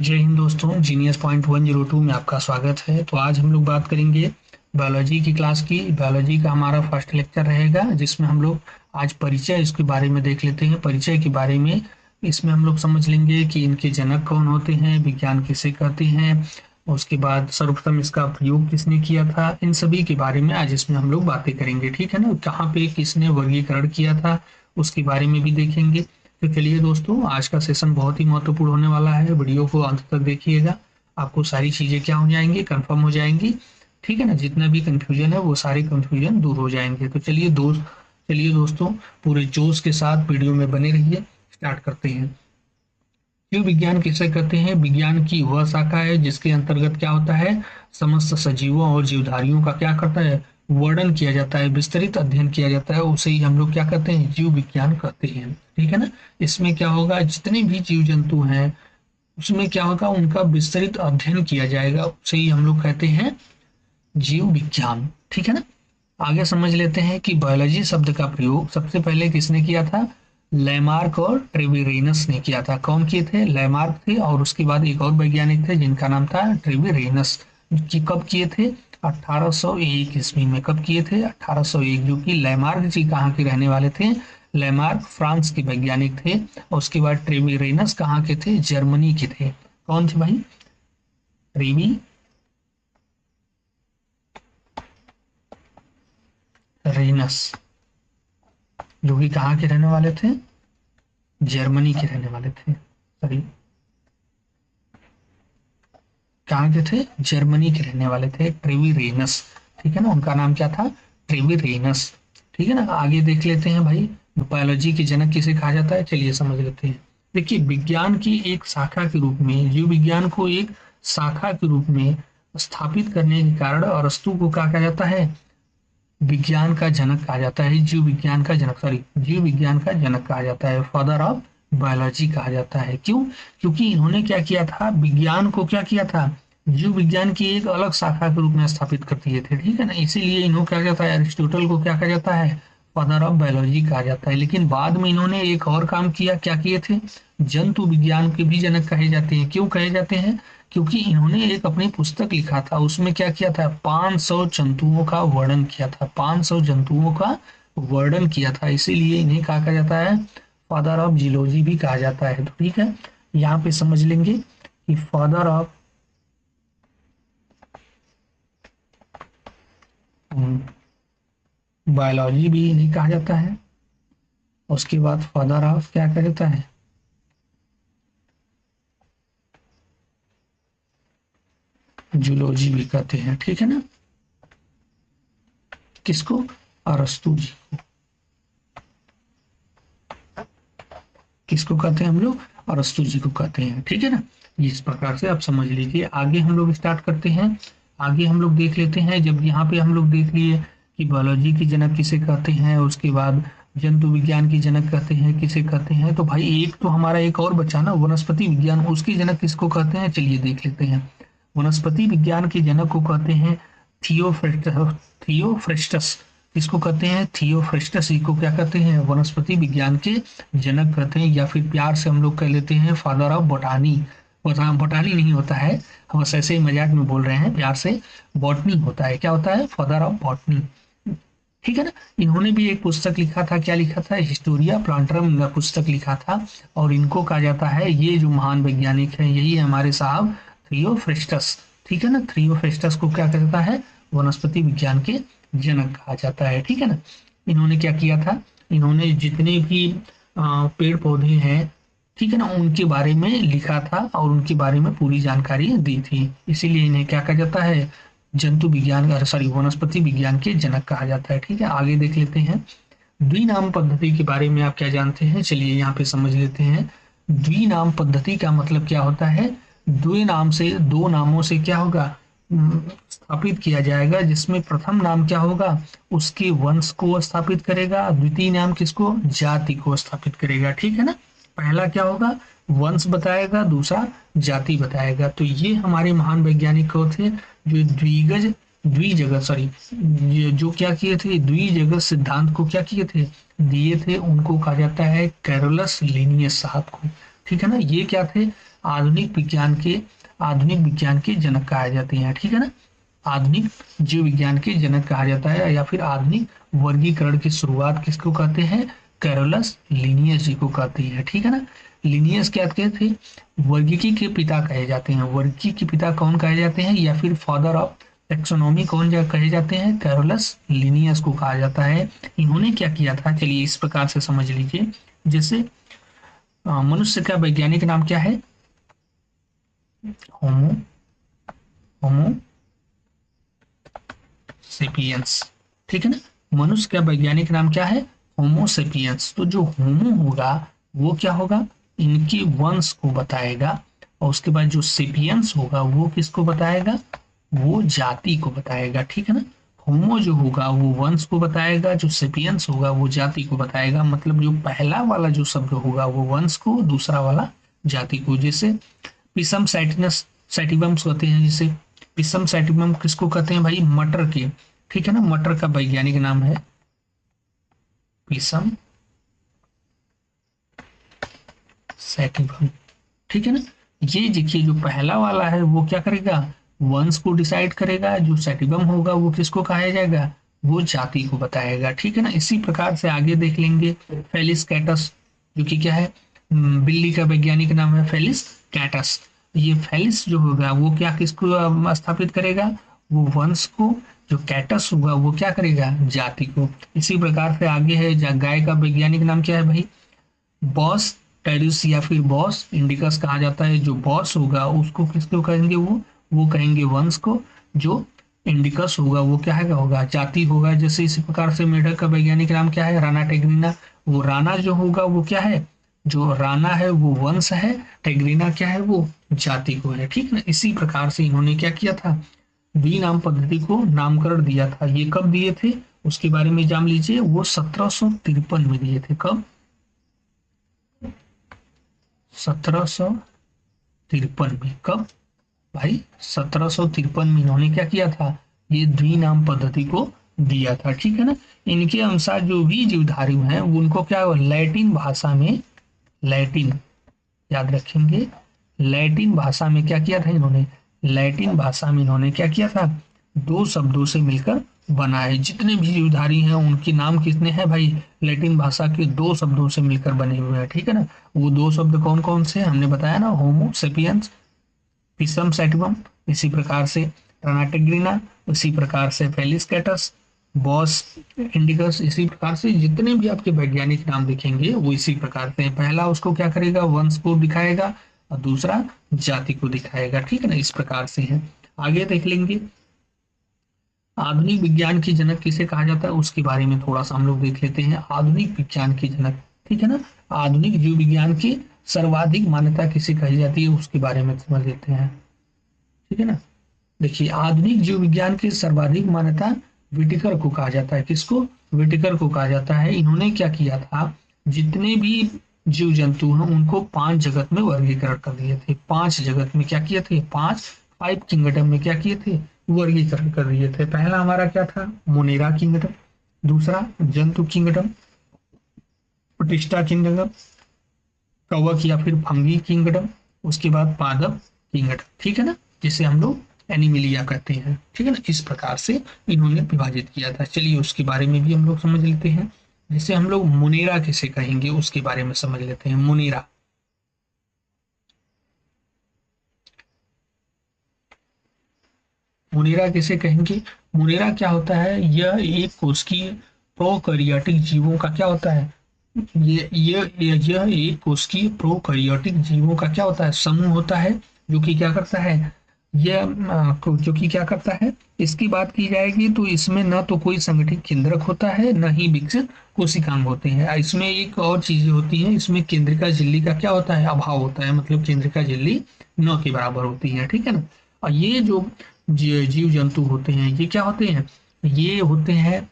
जय हिंद दोस्तों, genius point 102 में आपका स्वागत है। तो आज हम लोग बात करेंगे बायोलॉजी की क्लास की। बायोलॉजी का हमारा फर्स्ट लेक्चर रहेगा, जिसमें हम लोग आज परिचय इसके बारे में देख लेते हैं। परिचय के बारे में इसमें हम लोग समझ लेंगे कि इनके जनक कौन होते हैं, विज्ञान किसे कहते हैं, उसके बाद सर्वप्रथम इसका प्रयोग किसने किया था, इन सभी के बारे में आज इसमें हम लोग बातें करेंगे। ठीक है ना, कहाँ पे किसने वर्गीकरण किया था उसके बारे में भी देखेंगे। तो चलिए दोस्तों, आज का सेशन बहुत ही महत्वपूर्ण होने वाला है। वीडियो को अंत तक देखिएगा, आपको सारी चीजें क्या हो जाएंगी, कंफर्म हो जाएंगी। ठीक है ना, जितना भी कंफ्यूजन है वो सारे कंफ्यूजन दूर हो जाएंगे। तो चलिए दोस्तों, पूरे जोश के साथ वीडियो में बने रहिए। स्टार्ट करते हैं। जीव विज्ञान किसे कहते हैं? विज्ञान की वह शाखा है जिसके अंतर्गत क्या होता है, समस्त सजीवों और जीवधारियों का क्या करता है, वर्णन किया जाता है, विस्तृत अध्ययन किया जाता है। उसे ही हम लोग क्या कहते हैं, जीव विज्ञान कहते हैं। ठीक है ना, इसमें क्या होगा, जितने भी जीव जंतु हैं उसमें क्या होगा, उनका विस्तृत अध्ययन किया जाएगा। उसे ही हम लोग कहते हैं जीव विज्ञान। ठीक है ना, आगे समझ लेते हैं कि बायोलॉजी शब्द का प्रयोग सबसे पहले किसने किया था। लैमार्क और ट्रेविरेनस ने किया था। कौन किए थे? लैमार्क थे, और उसके बाद एक और वैज्ञानिक थे जिनका नाम था ट्रेविरेनस। कि कब किए थे? 1801 ईस्वी में। कब किए थे? 1801। जो कि लैमार्क जी कहाँ के रहने वाले थे? लैमार्क फ्रांस के वैज्ञानिक थे। और उसके बाद ट्रेविरेनस कहाँ के थे? जर्मनी के थे। कौन थे भाई? ट्रेविरेनस, जो कि कहाँ के रहने वाले थे? जर्मनी के रहने वाले थे। सॉरी, कहाँ के थे? जर्मनी के रहने वाले थे। ट्रेविरेनस। ठीक है ना, उनका नाम क्या था? ट्रेविरेनस। ठीक है ना, आगे देख लेते हैं भाई, बायोलॉजी के जनक किसे कहा जाता है। चलिए समझ लेते हैं। देखिए, विज्ञान की एक शाखा के रूप में, जीव विज्ञान को एक शाखा के रूप में स्थापित करने के कारण अरस्तु को क्या कहा जाता है? विज्ञान का जनक कहा जाता है। जीव विज्ञान का जनक, सॉरी, जीव विज्ञान का जनक कहा जाता है। फादर ऑफ बायोलॉजी कहा जाता है। क्यों? क्योंकि इन्होंने क्या किया था, विज्ञान को क्या किया था, जीव विज्ञान की एक अलग शाखा के रूप में स्थापित कर दिए थे। ठीक है ना, इसीलिए इन्हों क्या जाता है, अरिस्टोटल को क्या कहा जाता है, फादर ऑफ बायोलॉजी कहा जाता है। लेकिन बाद में इन्होंने एक और काम किया। क्या किए थे? जंतु विज्ञान के भी जनक कहे जाते हैं। क्यों कहे जाते हैं? क्योंकि इन्होंने एक अपनी पुस्तक लिखा था, उसमें क्या किया था, 500 जंतुओं का वर्णन किया था। 500 जंतुओं का वर्णन किया था, इसीलिए इन्हें कहा जाता है फादर ऑफ जियोलॉजी भी कहा जाता है। तो ठीक है, यहाँ पे समझ लेंगे कि फादर ऑफ बायोलॉजी भी इन्हें कहा जाता है। उसके बाद फादर ऑफ क्या कहा जाता है, जूलॉजी भी कहते हैं। ठीक है ना, किसको? अरस्तु जी को। किसको कहते हैं हम लोग? अरस्तु जी को कहते हैं। ठीक है ना, इस प्रकार से आप समझ लीजिए। आगे हम लोग स्टार्ट करते हैं। आगे हम लोग देख लेते हैं। जब यहाँ पे हम लोग देख लिए कि बायोलॉजी की जनक किसे कहते हैं, उसके बाद जंतु विज्ञान की जनक कहते हैं, किसे कहते हैं, तो भाई एक तो हमारा एक और बचा ना, वनस्पति विज्ञान, उसकी जनक किसको कहते हैं? चलिए देख लेते हैं। वनस्पति विज्ञान के जनक को कहते हैं थियोफ्रेस्टस। किसको कहते हैं? थियोफ्रेस्टस ही को क्या कहते हैं? वनस्पति विज्ञान के जनक कहते हैं, या फिर प्यार से हम लोग कह लेते हैं फादर ऑफ बॉटनी। बॉटनी नहीं होता है, हम बस ऐसे ही मजाक में बोल रहे हैं, प्यार से बॉटनी होता है। क्या होता है? Father of botany. ठीक है ना, इन्होंने भी एक पुस्तक लिखा था। क्या लिखा था? हिस्टोरिया प्लांटरम पुस्तक लिखा था। और इनको कहा जाता है, ये जो महान वैज्ञानिक है यही है हमारे साहब थियोफ्रेस्टस। ठीक है ना, थियोफ्रेस्टस को क्या कहता है? वनस्पति विज्ञान के जनक कहा जाता है। ठीक है ना, इन्होंने क्या किया था, इन्होंने जितने भी पेड़ पौधे हैं, ठीक है ना, उनके बारे में लिखा था और उनके बारे में पूरी जानकारी दी थी। इसीलिए इन्हें क्या कहा जाता है, जंतु विज्ञान, सॉरी, वनस्पति विज्ञान के जनक कहा जाता है। ठीक है, आगे देख लेते हैं। द्विनाम पद्धति के बारे में आप क्या जानते हैं? चलिए यहाँ पे समझ लेते हैं। द्विनाम पद्धति का मतलब क्या होता है? द्वि नाम से, दो नामों से क्या होगा, स्थापित किया जाएगा, जिसमें प्रथम नाम क्या होगा, उसके वंश को स्थापित करेगा, द्वितीय नाम किसको, जाति को स्थापित करेगा। ठीक है ना, पहला क्या होगा, वंश बताएगा, दूसरा जाति बताएगा। तो ये हमारे महान वैज्ञानिक थे जो द्विजगत, सॉरी, जो क्या किए थे, द्विजगत सिद्धांत को क्या किए थे, दिए थे। उनको कहा जाता है कैरोलस लिनियस साहब को। ठीक है ना, ये क्या थे, आधुनिक विज्ञान के जनक कहा जाते हैं, ठीक है ना। आधुनिक जीव विज्ञान के जनक कहा जाता है, या फिर आधुनिक वर्गीकरण की शुरुआत किसको कहते हैं, कैरोलस लिनियस जी को कहते हैं, ठीक है ना। लिनियस क्या कहते थे, वर्गीकी के पिता कहे जाते हैं। वर्गीकी के पिता कौन कहे जाते हैं, या फिर फादर ऑफ टैक्सोनॉमी कौन कहे जाते हैं, कैरोलस लिनियस को कहा जाता है। इन्होंने क्या किया था, चलिए इस प्रकार से समझ लीजिए। जैसे मनुष्य का वैज्ञानिक नाम क्या है, होमो सेपियंस, ठीक है ना। मनुष्य का वैज्ञानिक नाम क्या है, होमो सेपियंस। तो जो होमो होगा वो क्या होगा, इनके वंश को बताएगा, और उसके बाद जो सेपियंस होगा वो किसको बताएगा, वो जाति को बताएगा, ठीक है ना। होमो जो होगा वो वंश को बताएगा, जो सेपियंस होगा वो जाति को बताएगा। मतलब जो पहला वाला जो शब्द होगा वो वंश को, दूसरा वाला जाति को। जैसे पिसम सैटिवम्स कहते हैं, जैसे पिसम सैटिवम किसको कहते हैं भाई, मटर के, ठीक है ना। मटर का वैज्ञानिक नाम है पिसम सैटिवम, ठीक है ना। ये देखिए जो पहला वाला है वो क्या करेगा, वंश को डिसाइड करेगा, जो सैटिवम होगा वो किसको कहा जाएगा, वो जाति को बताएगा, ठीक है ना। इसी प्रकार से आगे देख लेंगे फेलिस कैटस, जो कि क्या है, बिल्ली का वैज्ञानिक नाम है फेलिस कैटस। ये फेलिस जो होगा वो क्या किसको स्थापित करेगा, वो वंश को, जो कैटस होगा वो क्या करेगा, जाति को। इसी प्रकार से आगे है गाय का वैज्ञानिक नाम क्या है भाई, बॉस टेरिस या फिर बॉस इंडिकस कहा जाता है। जो बॉस होगा उसको किसको कहेंगे, वो कहेंगे वंश को, जो इंडिकस होगा वो क्या है होगा जाति होगा। जैसे इसी प्रकार से मेढक का वैज्ञानिक नाम क्या है, राना टेग्रिना। वो राना जो होगा वो क्या है, जो राना है वो वंश है, टेग्रिना क्या है, वो जाति को है, ठीक ना। इसी प्रकार से इन्होंने क्या किया था, द्विनाम पद्धति को नामकरण दिया था। ये कब दिए थे उसके बारे में जान लीजिए, वो 1753 में दिए थे। कब, 1753 में। कब भाई, 1753 में इन्होंने क्या किया था, ये द्विनाम पद्धति को दिया था, ठीक है ना। इनके अनुसार जो भी जीवधारी हैं उनको क्या लैटिन भाषा में, लैटिन याद रखेंगे, लैटिन भाषा में क्या किया था इन्होंने, लैटिन भाषा में इन्होंने क्या किया था, दो शब्दों से मिलकर बनाए। जितने भी जीवधारी हैं उनके नाम कितने हैं भाई, लैटिन भाषा के दो शब्दों से मिलकर बने हुए हैं, ठीक है ना। वो दो शब्द कौन कौन से हमने बताया ना, होमो सेपियंस, पिसम सैटिवम, इसी प्रकार से राना टेग्रिना, इसी प्रकार से फेलिस कैटस, बॉस इंडिकस। इसी प्रकार से जितने भी आपके वैज्ञानिक नाम दिखेंगे वो इसी प्रकार से, पहला उसको क्या करेगा, वंश को दिखाएगा, और दूसरा जाति को दिखाएगा, ठीक है ना। इस प्रकार से है। आगे देख लेंगे आधुनिक विज्ञान के जनक किसे कहा जाता है, उसके बारे में थोड़ा सा हम लोग देख लेते हैं। आधुनिक विज्ञान के जनक, ठीक है ना। आधुनिक जीव विज्ञान की सर्वाधिक मान्यता किसे कही जाती है उसके बारे में समझ लेते हैं, ठीक है ना। देखिए आधुनिक जीव विज्ञान की सर्वाधिक मान्यता विटेकर को कहा जाता है। किसको, विटेकर को कहा जाता है। इन्होंने क्या किया था, जितने भी जीव जंतु हैं उनको 5 जगत में वर्गीकरण कर दिए थे। 5 जगत में क्या किए थे, 5 किंगडम में क्या किए थे, वर्गीकरण कर दिए थे। पहला हमारा क्या था, मोनेरा किंगडम, दूसरा जंतु किंगडम, प्रोटिस्टा किंगडम, कवक या फिर फंगी किंगडम, उसके बाद पादप किंगडम, ठीक है ना, जिसे हम लोग एनिमिलिया कहते हैं, ठीक है ना। इस प्रकार से इन्होंने विभाजित किया था। चलिए उसके बारे में भी हम लोग समझ लेते हैं। जैसे हम लोग मुनेरा किसे कहेंगे उसके बारे में समझ लेते हैं। मुनेरा, मुनेरा किसे कहेंगे, मुनेरा क्या होता है, यह एक कोशिकीय प्रोकैरियोटिक जीवों का क्या होता है, यह एक कोशिकीय प्रोकैरियोटिक जीवों का क्या होता है, समूह होता है, जो कि क्या करता है, यह जो कि क्या करता है। इसकी बात की जाएगी तो इसमें न तो कोई संगठित केंद्रक होता है, न ही विकसित कोशिकांग होते हैं। इसमें एक और चीजें होती हैं, इसमें केंद्रिका झिल्ली का क्या होता है, अभाव होता है, मतलब केंद्रिका झिल्ली 9 के बराबर होती है, ठीक है ना। और ये जो जीव जंतु होते हैं ये क्या होते हैं, ये होते हैं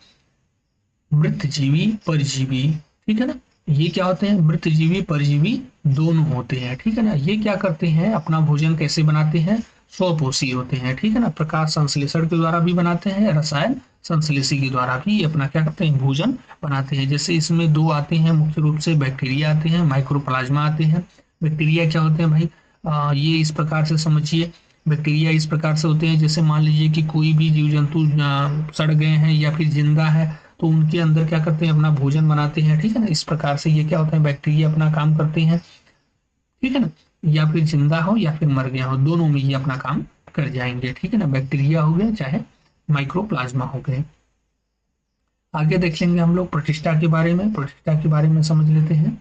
मृतजीवी परजीवी, ठीक है ना। ये क्या होते हैं, मृतजीवी परजीवी दोनों होते हैं, ठीक है ना। ये क्या करते हैं, अपना भोजन कैसे बनाते हैं, स्वपोषी होते हैं, ठीक है ना। प्रकाश संश्लेषण के द्वारा भी बनाते हैं, रसायन संश्लेषी के द्वारा भी अपना क्या करते हैं, भोजन बनाते हैं। जैसे इसमें 2 आते हैं मुख्य रूप से, बैक्टीरिया आते हैं, माइक्रोप्लाज्मा आते हैं। बैक्टीरिया क्या होते हैं भाई, ये इस प्रकार से समझिए। बैक्टीरिया इस प्रकार से होते हैं, जैसे मान लीजिए कि कोई भी जीव जंतु सड़ गए हैं या फिर जिंदा है तो उनके अंदर क्या करते हैं, अपना भोजन बनाते हैं, ठीक है ना। इस प्रकार से ये क्या होता है, बैक्टीरिया अपना काम करते हैं, ठीक है ना। या फिर जिंदा हो या फिर मर गया हो, दोनों में ये अपना काम कर जाएंगे, ठीक है ना। बैक्टीरिया हो गया चाहे माइक्रोप्लाज्मा हो गए। आगे देख लेंगे हम लोग प्रतिष्ठा के बारे में। प्रतिष्ठा के बारे में समझ लेते हैं।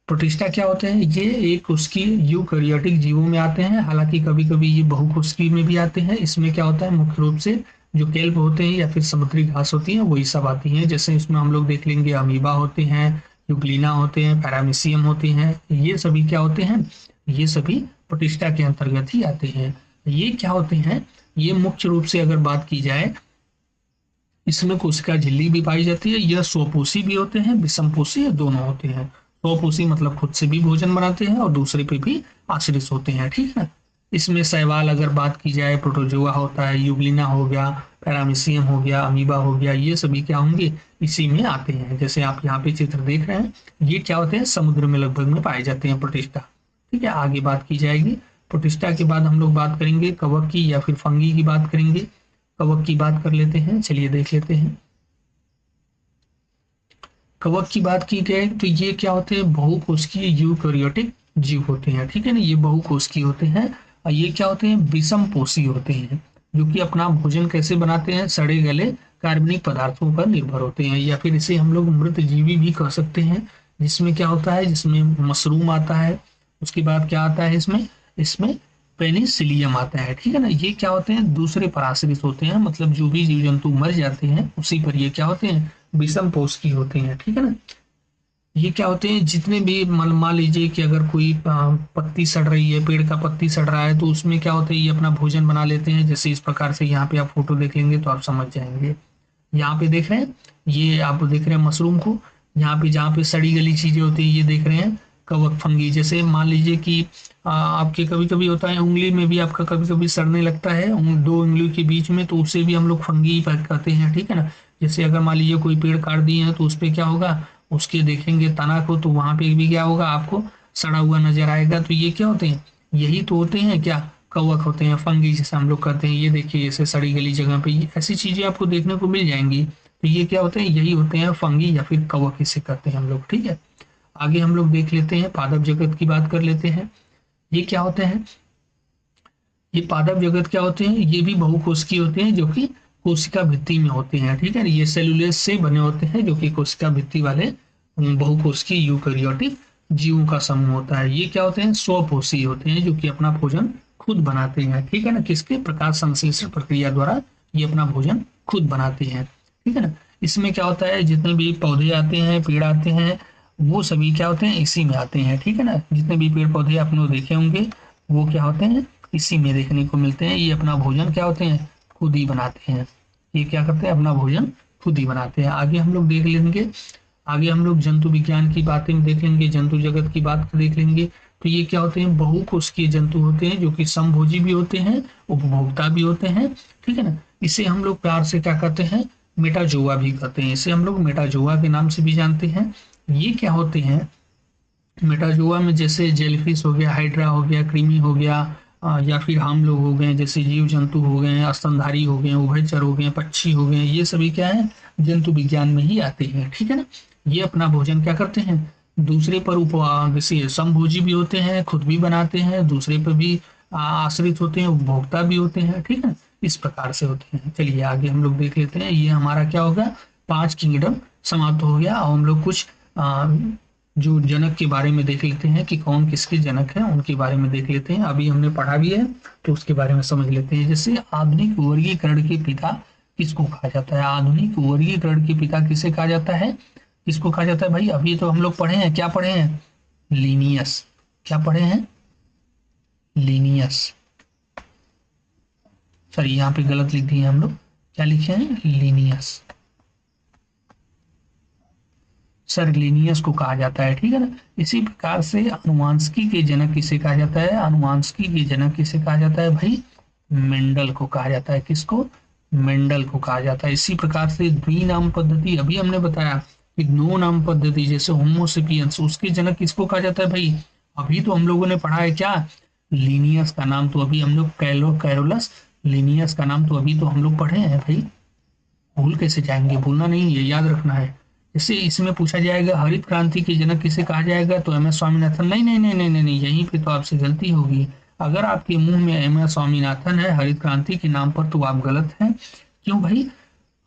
प्रतिष्ठा क्या होते हैं, ये एक उसकी यूकैरियोटिक जीवों में आते हैं, हालांकि कभी कभी ये बहुकोशिकीय में भी आते हैं। इसमें क्या होता है, मुख्य रूप से जो केल्प होते हैं या फिर समुद्री घास होती है वही सब आती हैं। जैसे इसमें हम लोग देख लेंगे अमीबा होते हैं, यूग्लिना होते हैं, पैरामीशियम होते हैं, ये सभी क्या होते हैं, ये सभी प्रतिष्ठा के अंतर्गत ही आते हैं। ये क्या होते हैं, ये मुख्य रूप से अगर बात की जाए, इसमें कोशिका झिल्ली भी पाई जाती है। यह स्वपोषी भी होते हैं, विषमपोषी दोनों होते हैं। स्वपोषी मतलब खुद से भी भोजन बनाते हैं और दूसरे पे भी आश्रित होते हैं, ठीक है ना। इसमें शैवाल अगर बात की जाए, प्रोटोजोआ होता है, यूग्लिना हो गया, पैरामीशियम हो गया, अमीबा हो गया, ये सभी क्या होंगे, इसी में आते हैं। जैसे आप यहाँ पे चित्र देख रहे हैं, ये क्या होते हैं, समुद्र में लगभग में पाए जाते हैं प्रतिष्ठा, ठीक है। आगे बात की जाएगी। प्रतिष्ठा के बाद हम लोग बात करेंगे कवक की या फिर फंगी की बात करेंगे। कवक की बात कर लेते हैं, चलिए देख लेते हैं। कवक की बात की जाए तो ये क्या होते हैं, बहुकोशिकीय यूकैरियोटिक जीव होते हैं, ठीक है ना। ये बहुकोशिकीय होते हैं और ये क्या होते हैं, विषमपोषी होते हैं, जो कि अपना भोजन कैसे बनाते हैं, सड़े गले कार्बनिक पदार्थों पर निर्भर होते हैं, या फिर इसे हम लोग मृत जीवी भी कह सकते हैं। जिसमें क्या होता है, जिसमें मशरूम आता है, उसके बाद क्या आता है, इसमें इसमें पेनिसिलियम आता है, ठीक है ना। ये क्या होते हैं, दूसरे पर आश्रित होते हैं, मतलब जो भी जीव जंतु मर जाते हैं उसी पर ये क्या होते हैं, विषमपोषी होते हैं, ठीक है ना। ये क्या होते हैं, जितने भी मान लीजिए कि अगर कोई पत्ती सड़ रही है, पेड़ का पत्ती सड़ रहा है, तो उसमें क्या होता है, ये अपना भोजन बना लेते हैं। जैसे इस प्रकार से यहाँ पे आप फोटो देख लेंगे तो आप समझ जाएंगे। यहाँ पे देख रहे हैं, ये आप देख रहे हैं मशरूम को, यहाँ पे जहाँ पे सड़ी गली चीजें होती है ये देख रहे हैं कवक फंगी। जैसे मान लीजिए कि आपके कभी कभी होता है उंगली में भी आपका कभी कभी सड़ने लगता है, दो उंगलियों के बीच में, तो उसे भी हम लोग फंगी कहते हैं, ठीक है ना। जैसे अगर मान लीजिए कोई पेड़ काट दिए हैं तो उस पर क्या होगा, उसके देखेंगे तना को, तो वहां पे भी क्या होगा, आपको सड़ा हुआ नजर आएगा। तो ये क्या होते हैं, यही तो होते हैं क्या, कवक होते हैं, फंगी जैसे हम लोग कहते हैं। ये देखिए जैसे सड़ी गली जगह पे ऐसी चीजें आपको देखने को मिल जाएंगी। तो ये क्या होते हैं, यही होते हैं फंगी या फिर कवक इसे कहते हैं हम लोग, ठीक है। आगे हम लोग देख लेते हैं, पादप जगत की बात कर लेते हैं। ये क्या होते हैं, ये पादप जगत क्या होते हैं, ये भी बहुकोशिकीय होते हैं, जो कि कोशिका भित्ति में होते हैं, ठीक है। ये सेलुलोज से बने होते हैं, जो कि कोशिका भित्ति वाले बहुकोशिकीय यूकैरियोटिक जीवों का समूह होता है। ये क्या होते हैं, स्वपोषी होते हैं, जो कि अपना भोजन खुद बनाते हैं, ठीक है ना। किसके, प्रकाश संश्लेषण प्रक्रिया द्वारा ये अपना भोजन खुद बनाते हैं, ठीक है ना। इसमें क्या होता है, जितने भी पौधे आते हैं, पेड़ आते हैं, वो सभी क्या होते हैं, इसी में आते हैं, ठीक है ना। जितने भी पेड़ पौधे आपने देखे होंगे वो क्या होते हैं, इसी में देखने को मिलते हैं। ये अपना भोजन क्या होते हैं, खुद ही बनाते हैं। ये क्या करते हैं, अपना भोजन खुद ही बनाते हैं। आगे हम लोग देख लेंगे, आगे हम लोग जंतु विज्ञान की बातें देख लेंगे, जंतु जगत की बात देख लेंगे। तो ये क्या होते हैं, बहुकोशिकीय जंतु होते हैं, जो कि समभोजी भी होते हैं, उपभोक्ता भी होते हैं, ठीक है ना। इसे हम लोग प्यार से क्या कहते हैं, मेटाजोआ भी कहते हैं। इसे हम लोग मेटाजोआ के नाम से भी जानते हैं। ये क्या होते हैं, मेटाजोआ में जैसे जेलीफिश हो गया, हाइड्रा हो गया, कृमि हो गया, या फिर हम लोग हो गए, जैसे जीव जंतु हो गए, स्तनधारी हो गए, उभयचर हो गए, पक्षी हो गए, ये सभी क्या है, जंतु विज्ञान में ही आते हैं, ठीक है ना। ये अपना भोजन क्या करते हैं, दूसरे पर जैसे समभोजी भी होते हैं, खुद भी बनाते हैं, दूसरे पर भी आश्रित होते हैं, उपभोक्ता भी होते हैं, ठीक है। इस प्रकार से होते हैं। चलिए आगे हम लोग देख लेते हैं। ये हमारा क्या होगा, 5 किंगडम समाप्त हो गया। और हम लोग कुछ जो जनक के बारे में देख लेते हैं कि कौन किसके जनक हैं, उनके बारे में देख लेते हैं। अभी हमने पढ़ा भी है तो उसके बारे में समझ लेते हैं। जैसे आधुनिक वर्गीकरण के पिता किसको कहा जाता है, आधुनिक वर्गीकरण के पिता किसे कहा जाता है, किसको कहा जाता है भाई। अभी तो हम लोग पढ़े हैं, क्या पढ़े हैं, लीनियस। क्या पढ़े हैं, लीनियस। सॉरी यहाँ पे गलत लिख दिए हम लोग, क्या लिखे हैं, लीनियस। सर लीनियस को कहा जाता है, ठीक है ना। इसी प्रकार से अनुवांशिकी के जनक किसे कहा जाता है, अनुवांशिकी के जनक किसे कहा जाता है भाई, मेंडल को कहा जाता है। किसको, मेंडल को कहा जाता है। इसी प्रकार से द्विनाम पद्धति, अभी हमने बताया कि नो नाम पद्धति, जैसे होमोसेपियंस, उसके जनक किसको कहा जाता है भाई, अभी तो हम लोगों ने पढ़ा है क्या, लीनियस का नाम तो अभी हम लोग कैरोलस लीनियस का नाम तो अभी तो हम लोग पढ़े हैं भाई, भूल कैसे जाएंगे, भूलना नहीं है, याद रखना है। इससे इसमें पूछा जाएगा हरित क्रांति के जनक किसे कहा जाएगा, तो एम एस स्वामीनाथन, नहीं नहीं नहीं नहीं नहीं नहीं, यहीं पे तो आपसे गलती होगी। अगर आपके मुंह में एम एस स्वामीनाथन है हरित क्रांति के नाम पर, तो आप गलत हैं। क्यों भाई,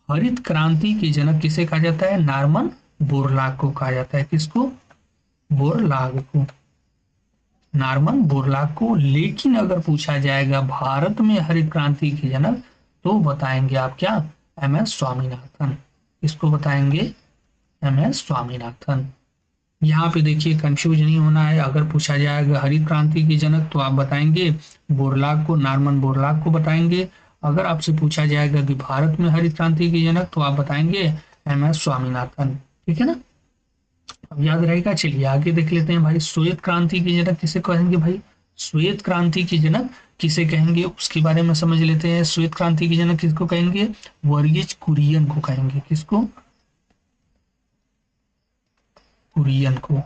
हरित क्रांति के जनक किसे कहा जाता है, नॉर्मन बोरलॉग को कहा जाता है। किसको, बोरलॉग को, नॉर्मन बोरलॉग को। लेकिन अगर पूछा जाएगा भारत में हरित क्रांति के जनक, तो बताएंगे आप क्या, एम एस स्वामीनाथन। इसको बताएंगे एम एस स्वामीनाथन। यहाँ पे देखिए कंफ्यूज नहीं होना है, अगर पूछा जाएगा हरित क्रांति के जनक तो आप बताएंगे बोरलॉग को, नॉर्मन बोरलॉग को बताएंगे। अगर आपसे पूछा जाएगा कि भारत में हरित क्रांति के जनक, तो आप बताएंगे एम एस स्वामीनाथन। ठीक है ना, अब याद रहेगा। चलिए आगे देख लेते हैं भाई, श्वेत क्रांति के जनक किसे कहेंगे भाई, श्वेत क्रांति के जनक किसे कहेंगे उसके बारे में समझ लेते हैं। श्वेत क्रांति के जनक किसको कहेंगे, वर्गीज कुरियन को कहेंगे। किसको, कुरियन को।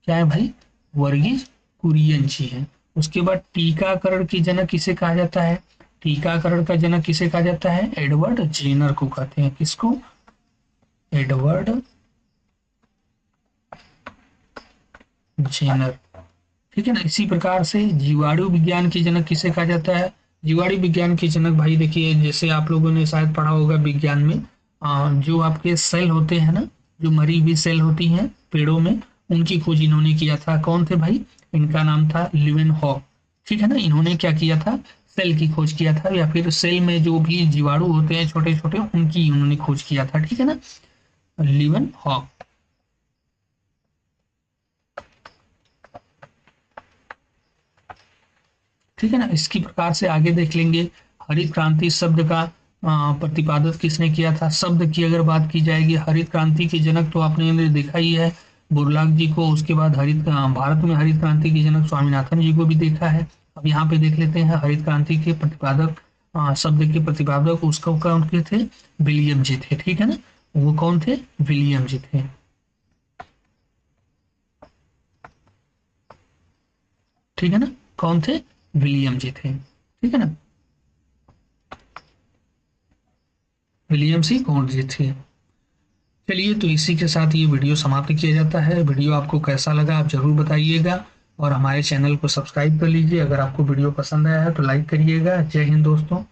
क्या है भाई, वर्गीज कुरियन जी है। उसके बाद टीकाकरण की जनक किसे कहा जाता है, टीकाकरण का जनक किसे कहा जाता है, एडवर्ड जेनर को कहते हैं। किसको, एडवर्ड जेनर। ठीक है ना। इसी प्रकार से जीवाणु विज्ञान के जनक किसे कहा जाता है, जीवाणु विज्ञान के जनक भाई देखिए, जैसे आप लोगों ने शायद पढ़ा होगा विज्ञान में, जो आपके सेल होते हैं ना, जो मरी हुई सेल होती हैं पेड़ों में, उनकी खोज इन्होंने किया था। कौन थे भाई, इनका नाम था लीवेनहॉक। ठीक है ना, इन्होंने क्या किया था, सेल की खोज किया था, या फिर सेल में जो भी जीवाणु होते हैं छोटे छोटे, उनकी इन्होंने खोज किया था। ठीक है ना, लीवेनहॉक। ठीक है ना। इसकी प्रकार से आगे देख लेंगे, हरित क्रांति शब्द का प्रतिपादक किसने किया था। शब्द की अगर बात की जाएगी, हरित क्रांति के जनक तो आपने देखा ही है बोरलॉग जी को। उसके बाद भारत में हरित क्रांति के जनक स्वामीनाथन जी को भी देखा है। अब यहाँ पे देख लेते हैं हरित क्रांति के प्रतिपादक, शब्द के प्रतिपादक उसको कौन के थे, विलियम जी थे। ठीक है ना, वो कौन थे, विलियम जी थे। ठीक है ना, कौन थे, विलियम जी थे। ठीक है ना, विलियम सी कौन जी थे। चलिए, तो इसी के साथ ये वीडियो समाप्त किया जाता है। वीडियो आपको कैसा लगा आप जरूर बताइएगा, और हमारे चैनल को सब्सक्राइब कर लीजिए। अगर आपको वीडियो पसंद आया है तो लाइक करिएगा। जय हिंद दोस्तों।